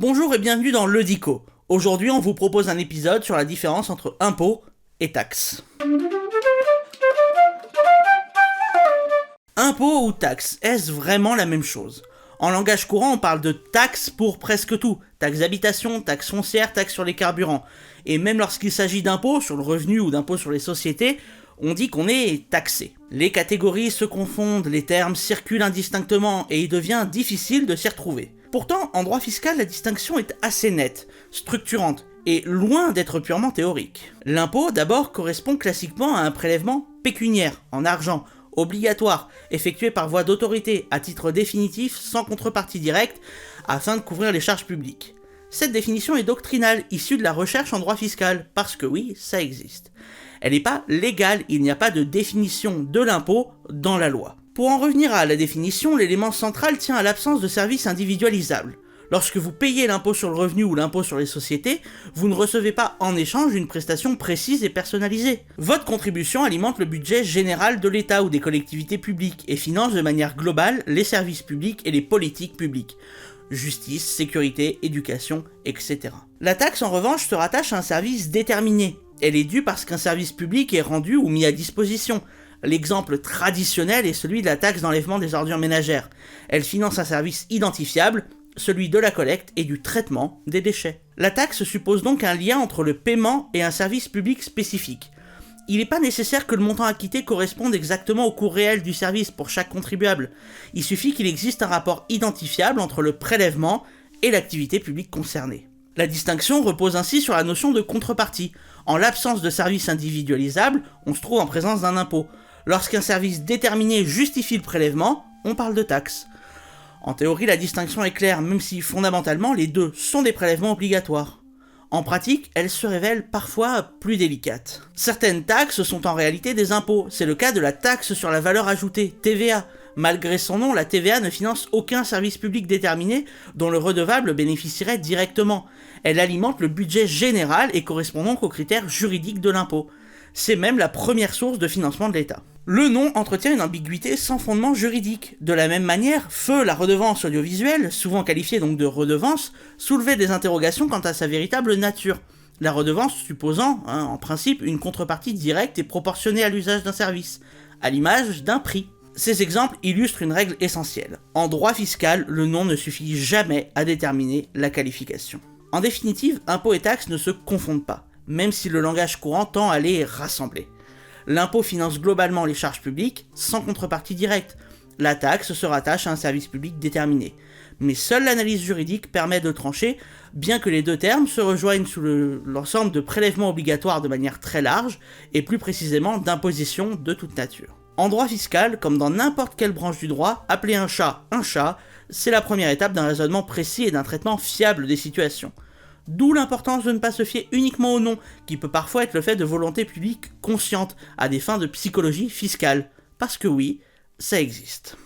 Bonjour et bienvenue dans Le Dico. Aujourd'hui, on vous propose un épisode sur la différence entre impôts et taxes. Impôts ou taxes, est-ce vraiment la même chose ? En langage courant, on parle de taxes pour presque tout. Taxes d'habitation, taxes foncières, taxes sur les carburants. Et même lorsqu'il s'agit d'impôts sur le revenu ou d'impôts sur les sociétés, on dit qu'on est taxé. Les catégories se confondent, les termes circulent indistinctement et il devient difficile de s'y retrouver. Pourtant, en droit fiscal, la distinction est assez nette, structurante et loin d'être purement théorique. L'impôt, d'abord, correspond classiquement à un prélèvement pécuniaire, en argent, obligatoire, effectué par voie d'autorité, à titre définitif, sans contrepartie directe, afin de couvrir les charges publiques. Cette définition est doctrinale, issue de la recherche en droit fiscal, parce que oui, ça existe. Elle n'est pas légale, il n'y a pas de définition de l'impôt dans la loi. Pour en revenir à la définition, l'élément central tient à l'absence de services individualisables. Lorsque vous payez l'impôt sur le revenu ou l'impôt sur les sociétés, vous ne recevez pas en échange une prestation précise et personnalisée. Votre contribution alimente le budget général de l'État ou des collectivités publiques et finance de manière globale les services publics et les politiques publiques. Justice, sécurité, éducation, etc. La taxe, en revanche, se rattache à un service déterminé. Elle est due parce qu'un service public est rendu ou mis à disposition. L'exemple traditionnel est celui de la taxe d'enlèvement des ordures ménagères. Elle finance un service identifiable, celui de la collecte et du traitement des déchets. La taxe suppose donc un lien entre le paiement et un service public spécifique. Il n'est pas nécessaire que le montant acquitté corresponde exactement au coût réel du service pour chaque contribuable. Il suffit qu'il existe un rapport identifiable entre le prélèvement et l'activité publique concernée. La distinction repose ainsi sur la notion de contrepartie. En l'absence de service individualisable, on se trouve en présence d'un impôt. Lorsqu'un service déterminé justifie le prélèvement, on parle de taxe. En théorie, la distinction est claire, même si fondamentalement les deux sont des prélèvements obligatoires. En pratique, elle se révèle parfois plus délicate. Certaines taxes sont en réalité des impôts. C'est le cas de la taxe sur la valeur ajoutée, TVA. Malgré son nom, la TVA ne finance aucun service public déterminé dont le redevable bénéficierait directement. Elle alimente le budget général et correspond donc aux critères juridiques de l'impôt. C'est même la première source de financement de l'État. Le nom entretient une ambiguïté sans fondement juridique. De la même manière, feu la redevance audiovisuelle, souvent qualifiée donc de redevance, soulevait des interrogations quant à sa véritable nature. La redevance supposant, en principe, une contrepartie directe et proportionnée à l'usage d'un service, à l'image d'un prix. Ces exemples illustrent une règle essentielle. En droit fiscal, le nom ne suffit jamais à déterminer la qualification. En définitive, impôts et taxes ne se confondent pas, même si le langage courant tend à les rassembler. L'impôt finance globalement les charges publiques, sans contrepartie directe. La taxe se rattache à un service public déterminé. Mais seule l'analyse juridique permet de trancher, bien que les deux termes se rejoignent sous l'ensemble de prélèvements obligatoires de manière très large, et plus précisément d'impositions de toute nature. En droit fiscal, comme dans n'importe quelle branche du droit, appeler un chat, c'est la première étape d'un raisonnement précis et d'un traitement fiable des situations. D'où l'importance de ne pas se fier uniquement au nom, qui peut parfois être le fait de volonté publique consciente, à des fins de psychologie fiscale. Parce que oui, ça existe.